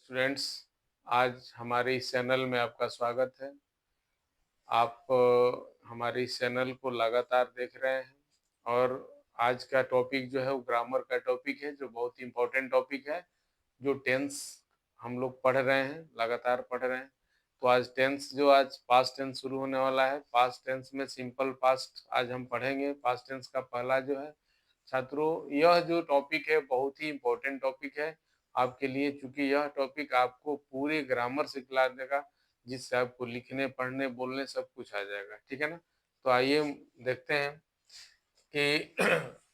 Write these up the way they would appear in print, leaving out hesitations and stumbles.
Students, आज हमारे इस चैनल में आपका स्वागत है। आप हमारे इस चैनल को लगातार देख रहे हैं और आज का टॉपिक जो है वो ग्रामर का टॉपिक है, जो बहुत ही इम्पोर्टेंट टॉपिक है, जो टेंस हम लोग पढ़ रहे हैं, लगातार पढ़ रहे हैं। तो आज पास्ट टेंस शुरू होने वाला है। पास्ट टेंस में सिंपल पास्ट आज हम पढ़ेंगे। पास्ट टेंस का पहला जो है छात्रों, यह जो टॉपिक है बहुत ही इम्पोर्टेंट टॉपिक है आपके लिए, क्योंकि यह टॉपिक आपको पूरे ग्रामर सिखला देगा, जिससे आपको लिखने पढ़ने बोलने सब कुछ आ जाएगा। ठीक है ना। तो आइए देखते हैं कि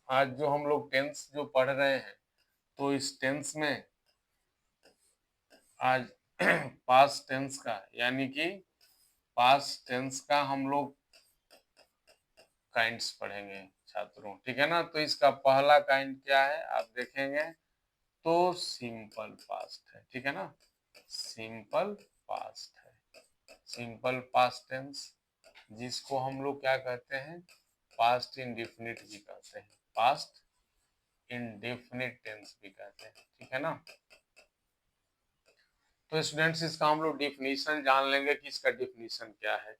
आज जो हम लोग टेंस जो पढ़ रहे हैं, तो इस टेंस में आज पास्ट टेंस का यानी कि पास्ट टेंस का हम लोग काइंड्स पढ़ेंगे छात्रों। ठीक है ना। तो इसका पहला काइंड क्या है आप देखेंगे तो सिंपल पास्ट है। ठीक है ना। सिंपल पास्ट है, सिंपल पास्ट टेंस, जिसको हम लोग क्या कहते हैं, पास्ट इंडेफिनिट भी कहते हैं, पास्ट इंडेफिनिट टेंस भी कहते हैं। ठीक है ना। तो स्टूडेंट्स, इसका हम लोग डिफिनीशन जान लेंगे कि इसका डिफिनीशन क्या है।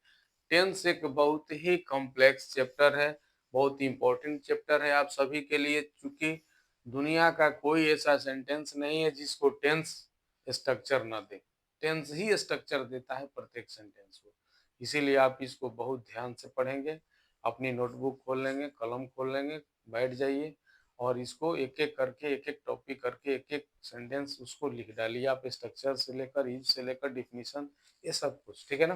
टेंस एक बहुत ही कॉम्प्लेक्स चैप्टर है, बहुत ही इंपॉर्टेंट चैप्टर है आप सभी के लिए, क्योंकि दुनिया का कोई ऐसा सेंटेंस नहीं है जिसको टेंस स्ट्रक्चर न दे। टेंस ही स्ट्रक्चर देता है प्रत्येक सेंटेंस को। इसीलिए आप इसको बहुत ध्यान से पढ़ेंगे, अपनी नोटबुक खोल लेंगे, कलम खोल लेंगे, बैठ जाइए और इसको एक एक करके, एक एक टॉपिक करके, एक एक सेंटेंस उसको लिख डालिए आप, स्ट्रक्चर से लेकर, यूज से लेकर, डिफिनीशन, ये सब कुछ। ठीक है ना।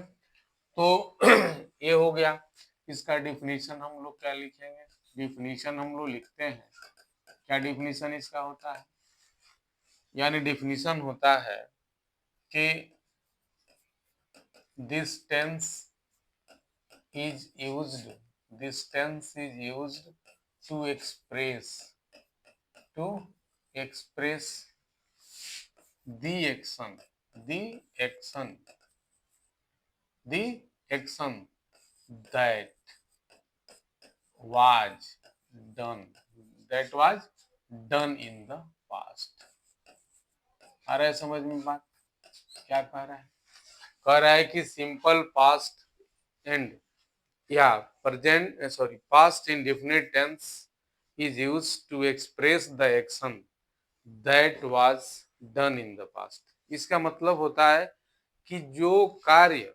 तो ये हो गया। इसका डिफिनीशन हम लोग क्या लिखेंगे, डिफिनीशन हम लोग लिखते हैं। क्या डिफिनीशन इसका होता है, यानी डिफिनीशन होता है कि this tense is used, this tense is used to express the action, the action, the action that was done, that was done in the past। आ रहा है समझ में बात, क्या कह रहा है? कह रहा है कि सिंपल पास्ट एंड या present sorry past indefinite tense is used to express the action that was done in the past। इसका मतलब होता है कि जो कार्य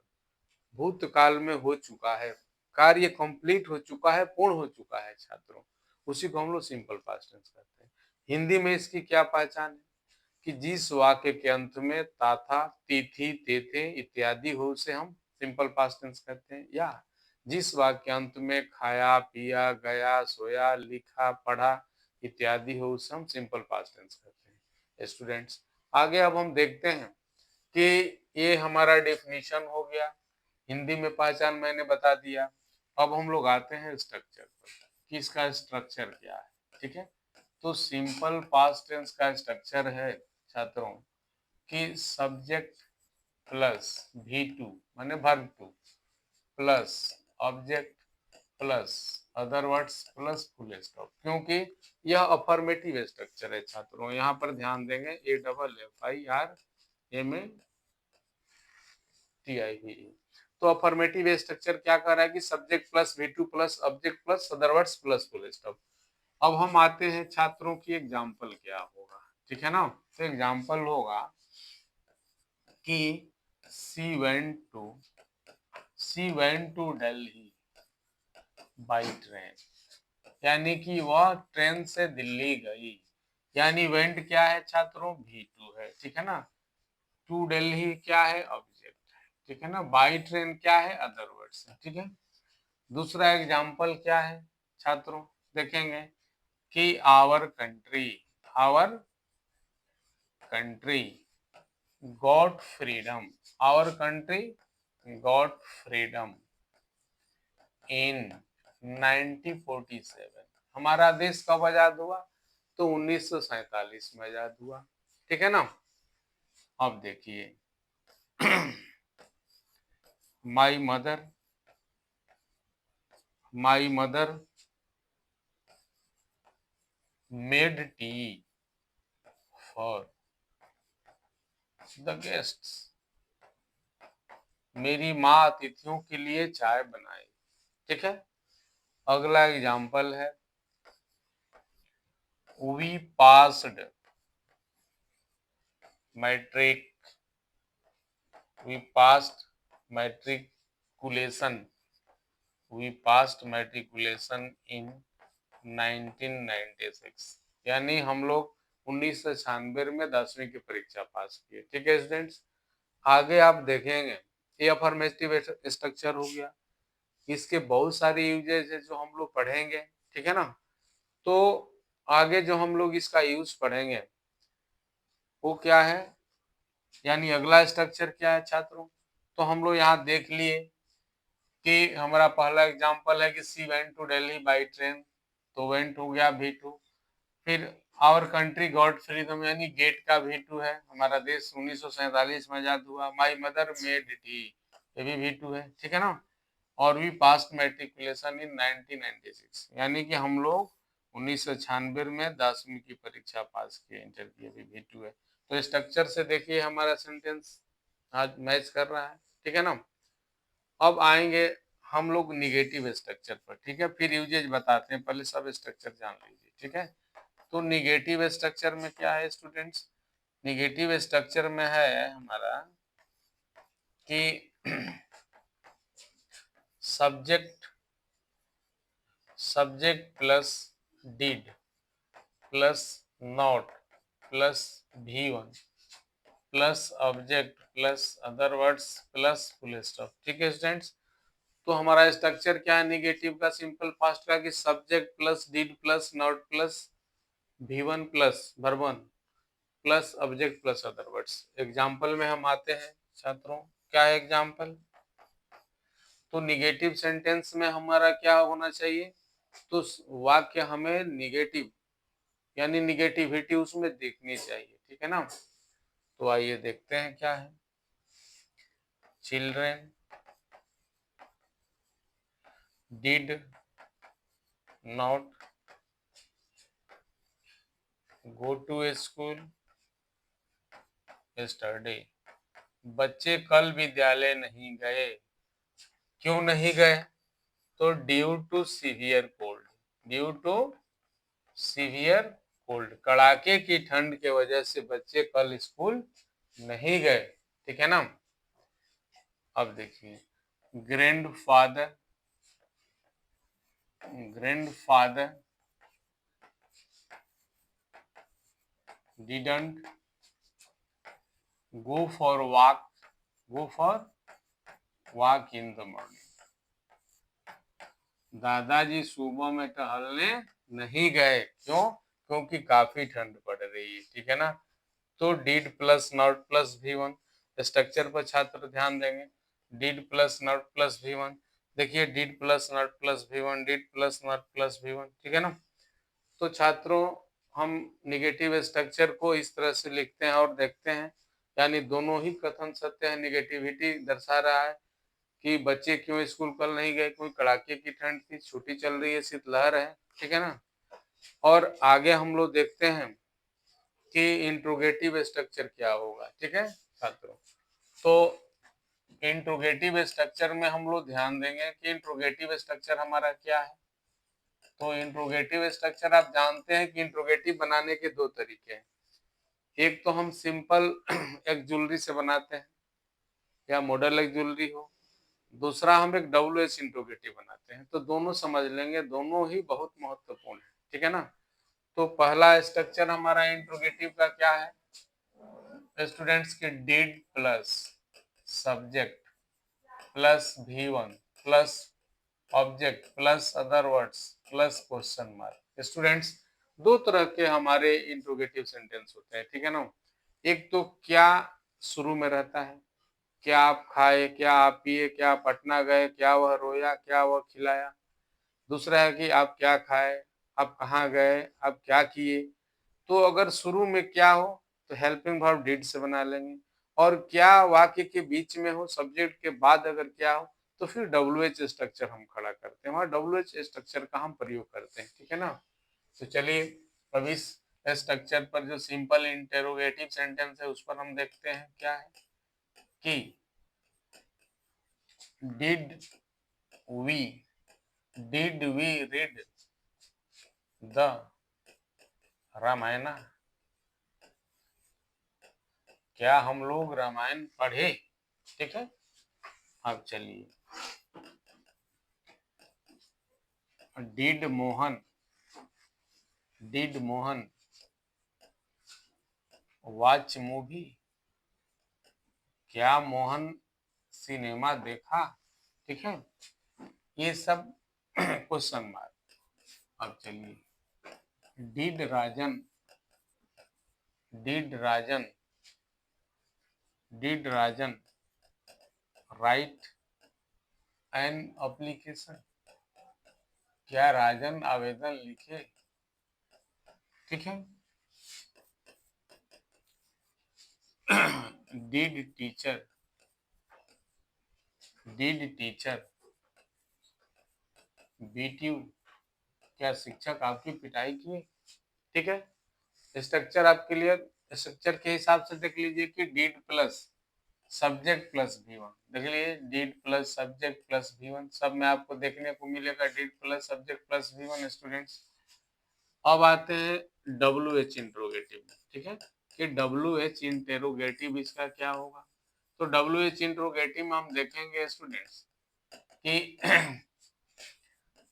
भूतकाल में हो चुका है, कार्य कंप्लीट हो चुका है, पूर्ण हो चुका है छात्रों, उसी को हम लोग सिंपल पास्ट टेंस कहते हैं। हिंदी में इसकी क्या पहचान है कि जिस वाक्य के अंत में ताथा, तिथि, तेथे इत्यादि हो उसे हम सिंपल पास्ट टेंस कहते हैं, या जिस वाक्य अंत में खाया, पिया, गया, सोया, लिखा, पढ़ा इत्यादि हो उसे हम सिंपल पास्ट टेंस कहते हैं। स्टूडेंट्स, आगे अब हम देखते हैं कि ये हमारा डेफिनेशन हो गया, हिंदी में पहचान मैंने बता दिया। अब हम लोग आते हैं स्ट्रक्चर पर कि इसका स्ट्रक्चर क्या है। ठीक है। तो सिंपल पास्ट टेंस का स्ट्रक्चर है छात्रों कि सब्जेक्ट प्लस V2 माने verb two plus object plus other words plus full stop, क्योंकि यह अफर्मेटिव स्ट्रक्चर है छात्रों। यहाँ पर ध्यान देंगे, AFFIRMATIV। तो अफर्मेटिव स्ट्रक्चर क्या कर रहा है कि subject plus V2 plus object plus other words plus full stop. अब हम आते हैं छात्रों की एग्जाम्पल क्या होगा। ठीक है ना। तो एग्जाम्पल होगा कि she went to Delhi by train, यानी कि वह ट्रेन से दिल्ली गई। यानी वेंट क्या है छात्रों, V2 है। ठीक है ना। टू दिल्ली क्या है, ऑब्जेक्ट है। ठीक है ना। बाई ट्रेन क्या है, अदर वर्ड्स है। ठीक है। दूसरा एग्जाम्पल क्या है छात्रों, देखेंगे कि our country got freedom, our country got freedom in 1947। हमारा देश कब आजाद हुआ, तो 1947 में आजाद हुआ। ठीक है ना। अब देखिए my mother made tea for the guests, मेरी माँ अतिथियों के लिए चाय बनाई। ठीक है, अगला एग्जाम्पल है we passed matric, we passed matriculation, we passed matriculation in 1996, यानी हम लोग 1996 में 10वीं की परीक्षा पास किए। ठीक है स्टूडेंट्स, आगे आप देखेंगे ये अफर्मेटिव स्ट्रक्चर हो गया, इसके बहुत सारे यूजेज है जो हम लोग पढ़ेंगे। ठीक है ना, तो आगे जो हम लोग इसका यूज पढ़ेंगे वो क्या है, यानी अगला स्ट्रक्चर क्या है छात्रों। तो हम लोग यहाँ देख लिए कि हमारा पहला एग्जांपल है कि she went to Delhi by train, तो वेंट हो गया V2। फिर आवर कंट्री गॉट फ्रीडम, यानी गेट का V2 है, हमारा देश 1947 में आजाद हुआ। माई मदर मेड टी, ये भी V2 है। ठीक है ना, और वी पास्ड मैट्रिकुलेशन इन 1996, यानी कि हम लोग 1996 में 10वीं की परीक्षा पास किए, इंटर की, भी V2 है। तो स्ट्रक्चर से देखिए हमारा सेंटेंस आज मैच कर रहा है। ठीक है ना, अब आएंगे हम लोग निगेटिव स्ट्रक्चर पर। ठीक है, फिर यूजेज बताते हैं, पहले सब स्ट्रक्चर जान लीजिए। ठीक है, तो निगेटिव स्ट्रक्चर में क्या है स्टूडेंट्स, निगेटिव स्ट्रक्चर में है हमारा कि subject plus did plus not plus V1 plus object plus other words plus full stop. ठीक है स्टूडेंट्स, तो हमारा स्ट्रक्चर क्या है निगेटिव का, सिंपल पास्ट का, कि subject plus did plus not plus V1 plus verb plus object plus other words. Example में हम आते हैं छात्रों, क्या है एग्जाम्पल, तो निगेटिव सेंटेंस में हमारा क्या होना चाहिए, तो वाक्य हमें निगेटिव यानी निगेटिविटी उसमें देखनी चाहिए। ठीक है ना, तो आइए देखते हैं क्या है। Children did not go to school yesterday, बच्चे कल विद्यालय नहीं गए। क्यों नहीं गए, तो due to severe cold, due to severe cold, कड़ाके की ठंड के वजह से बच्चे कल स्कूल नहीं गए। ठीक है ना, अब देखिए grandfather didn't go for walk in the morning, दादाजी सुबह में टहलने नहीं गए। क्यों, क्योंकि काफी ठंड पड़ रही है। ठीक है ना, तो did plus not plus V1, structure पर छात्र ध्यान देंगे, did plus not plus V1, देखिए did plus not plus V1, did plus not plus V1। ठीक है ना, तो छात्रों हम निगेटिव स्ट्रक्चर को इस तरह से लिखते हैं और देखते हैं, यानी दोनों ही कथन सत्य है। निगेटिविटी दर्शा रहा है कि बच्चे क्यों स्कूल कल नहीं गए, कोई कड़ाके की ठंड थी, छुट्टी चल रही है, शीतलहर है। ठीक है ना, और आगे हम लोग देखते हैं कि इंट्रोगेटिव स्ट्रक्चर क्या होगा। ठीक है छात्रों, तो इंट्रोगेटिव स्ट्रक्चर में हम लोग ध्यान देंगे कि इंट्रोगेटिव स्ट्रक्चर हमारा क्या है। तो इंट्रोगेटिव स्ट्रक्चर आप जानते हैं कि इंट्रोगेटिव बनाने के दो तरीके हैं, एक तो हम सिंपल एक्जुलरी से बनाते हैं या मॉडल एक्जुलरी हो, दूसरा हम एक WH इंट्रोगेटिव बनाते हैं। तो दोनों समझ लेंगे, दोनों ही बहुत महत्वपूर्ण है। ठीक है ना, तो पहला स्ट्रक्चर हमारा इंट्रोगेटिव का क्या है स्टूडेंट्स के, did plus subject plus V1 plus object plus other words plus question mark. Students दो तरह के हमारे इंट्रोगेटिव सेंटेंस होते हैं। ठीक है ना, एक तो क्या शुरू में रहता है, क्या आप खाए, क्या आप पिए, क्या आप पटना गए, क्या वह रोया, क्या वह खिलाया। दूसरा है कि आप क्या खाए, आप कहाँ गए, आप क्या किए। तो अगर शुरू में क्या हो तो हेल्पिंग वर्ब डिड से बना लेंगे, और क्या वाक्य के बीच में हो, सब्जेक्ट के बाद अगर क्या हो, तो फिर WH स्ट्रक्चर हम खड़ा करते हैं, वहां WH स्ट्रक्चर का हम प्रयोग करते हैं। ठीक है ना, तो चलिए अब इस स्ट्रक्चर पर जो सिंपल इंटेरोगेटिव सेंटेंस है उस पर हम देखते हैं क्या है कि did we read the Ramayana, क्या हम लोग रामायण पढ़े। ठीक है, अब चलिए डिड मोहन वॉच मूवी, क्या मोहन सिनेमा देखा। ठीक है, ये सब क्वेश्चन मार्क। अब चलिए did Rajan right an application, क्या राजन आवेदन लिखे। ठीक है, डिड टीचर बीट यू, क्या शिक्षक आपकी पिटाई किए। ठीक है, स्ट्रक्चर आप क्लियर, स्ट्रक्चर के हिसाब से देख लीजिए कि did plus subject plus V1, देख लीजिए did plus subject plus V1, सब में आपको देखने को मिलेगा did plus subject plus V1 students. अब आते हैं WH इंट्रोगेटिव। ठीक है, कि WH इंट्रोगेटिव इसका क्या होगा। तो WH इंट्रोगेटिव में हम देखेंगे स्टूडेंट्स कि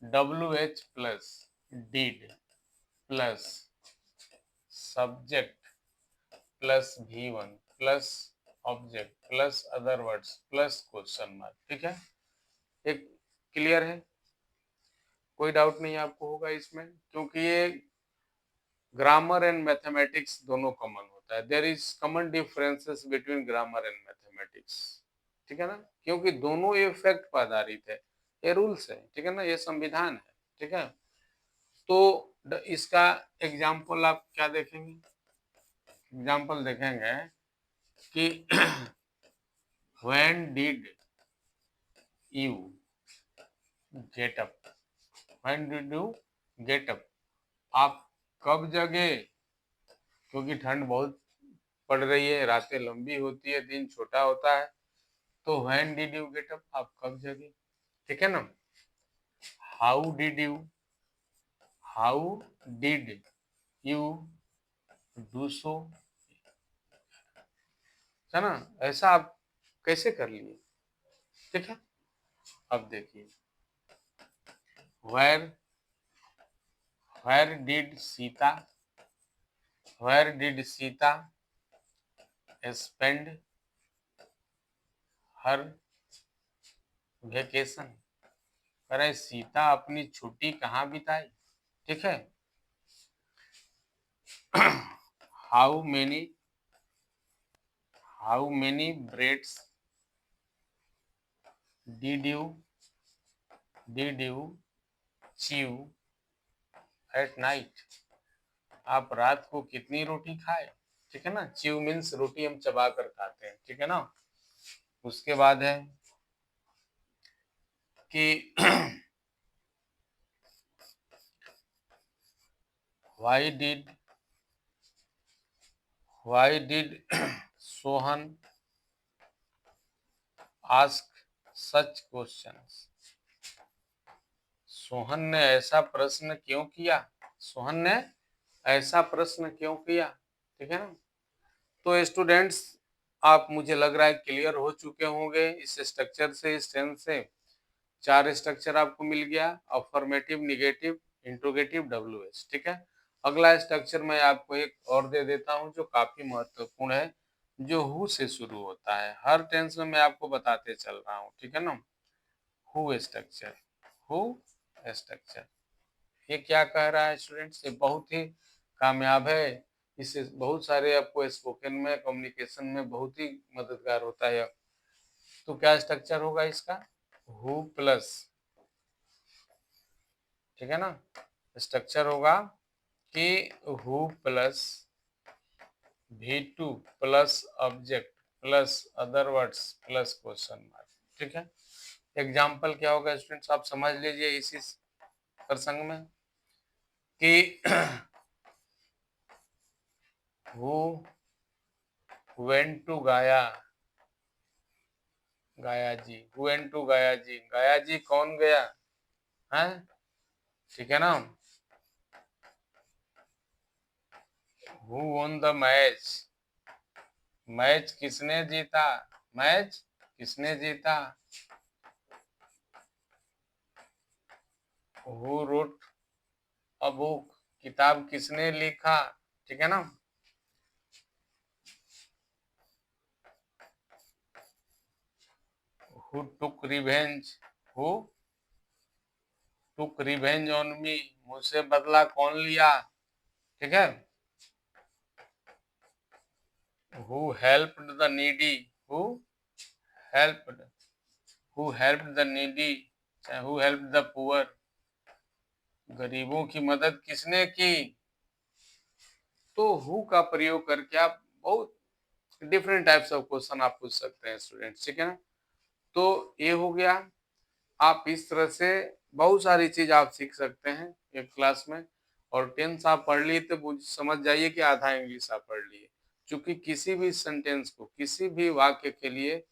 WH plus did plus subject plus V1 plus object plus other words plus question mark. ठीक है, एक क्लियर है, कोई डाउट नहीं आपको होगा इसमें, क्योंकि ये ग्रामर एंड मैथमेटिक्स दोनों कॉमन होता है। There is common differences between grammar and mathematics. ठीक है ना, क्योंकि दोनों ये फैक्ट पर आधारित है, ये रूल्स है। ठीक है ना, ये संविधान है। ठीक है, तो इसका एग्जाम्पल आप क्या देखेंगे, एग्जाम्पल देखेंगे कि when did you get up, when did you get up, आप कब जगे, क्योंकि ठंड बहुत पड़ रही है, रातें लंबी होती है, दिन छोटा होता है, तो when did you get up, आप कब जगे। ठीक है ना, how did you do so, है ना, ऐसा आप कैसे कर लिए। ठीक है, अब देखिए where did Sita spend her vacation, अरे सीता अपनी छुट्टी कहाँ बिताई। ठीक है, how many breads did you chew at night, आप रात को कितनी रोटी खाए। ठीक है ना, च्यू मीन्स रोटी हम चबा कर खाते हैं। ठीक है ना, उसके बाद है कि why did Sohan ask such questions, Sohan ने ऐसा प्रश्न क्यों किया, सोहन ने ऐसा प्रश्न क्यों किया। ठीक है ना, तो स्टूडेंट्स आप, मुझे लग रहा है क्लियर हो चुके होंगे इस स्ट्रक्चर से, इस टेंस से। 4 स्ट्रक्चर आपको मिल गया, अफर्मेटिव, निगेटिव, इंट्रोगेटिव, WH। ठीक है, अगला स्ट्रक्चर मैं आपको एक और दे देता हूं जो काफी महत्वपूर्ण है, जो हु से शुरू होता है। हर टेंस में मैं आपको बताते चल रहा हूं। ठीक है ना, हु स्ट्रक्चर ये क्या कह रहा है स्टूडेंट्स, ये बहुत ही कामयाब है, इससे बहुत सारे आपको स्पोकन में, कम्युनिकेशन में बहुत ही मददगार होता है। तो क्या स्ट्रक्चर होगा इसका, हु प्लस, ठीक है ना, स्ट्रक्चर होगा कि who plus V2 plus object plus other words plus question mark. ठीक है, एग्जाम्पल क्या होगा स्टूडेंट्स, आप समझ लीजिए इसी प्रसंग में कि हु वेंट टू गाया, गाया जी, हु वेंट टू गाया जी, गाया जी कौन गया है, ठीक है ना। Who won the match, match किसने जीता, मैच किसने जीता। हु रोट अ बुक, किताब किसने लिखा, ठीक है ना। Who took revenge, who took revenge on me, मुझसे बदला कौन लिया, ठीक है। Who helped the needy, who helped, who helped the needy, who helped the poor, गरीबों की मदद किसने की। तो हु का प्रयोग करके आप बहुत डिफरेंट टाइप्स ऑफ क्वेश्चन आप पूछ सकते हैं स्टूडेंट्स, ठीक है ना। तो ये हो गया, आप इस तरह से बहुत सारी चीज आप सीख सकते हैं एक क्लास में। और टेंस आप पढ़ लिए तो समझ जाइए कि आधा इंग्लिश आप पढ़ लिए, क्योंकि किसी भी सेंटेंस को, किसी भी वाक्य के लिए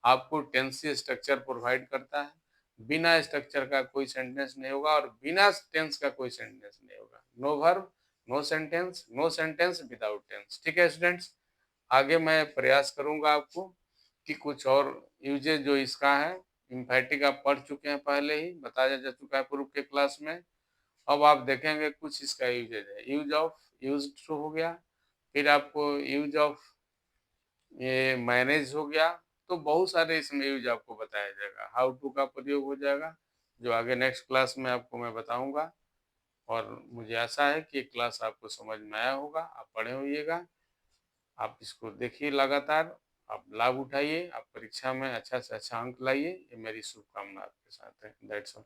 आपको टेंस स्ट्रक्चर प्रोवाइड करता है। बिना स्ट्रक्चर का कोई सेंटेंस नहीं होगा और बिना टेंस का कोई सेंटेंस नहीं होगा। No verb no sentence, no sentence without tense, ठीक है स्टूडेंट्स। आगे मैं प्रयास करूंगा आपको कि कुछ और यूजेज जो इसका है, इम्फेटिक आप पढ़ चुके हैं, पहले ही बताया जा चुका है पूर्व के क्लास में। अब आप देखेंगे कुछ इसका यूजेज है, यूज ऑफ, यूज टू हो गया, फिर आपको यूज ऑफ ये मैनेज हो गया। तो बहुत सारे इसमें यूज आपको बताया जाएगा, हाउ टू का प्रयोग हो जाएगा, जो आगे नेक्स्ट क्लास में आपको मैं बताऊंगा। और मुझे आशा है कि क्लास आपको समझ में आया होगा, आप पढ़े होइएगा, आप इसको देखिए लगातार, आप लाभ उठाइए, आप परीक्षा में अच्छा से अच्छा अंक लाइए, ये मेरी शुभकामना आपके साथ है। That's all.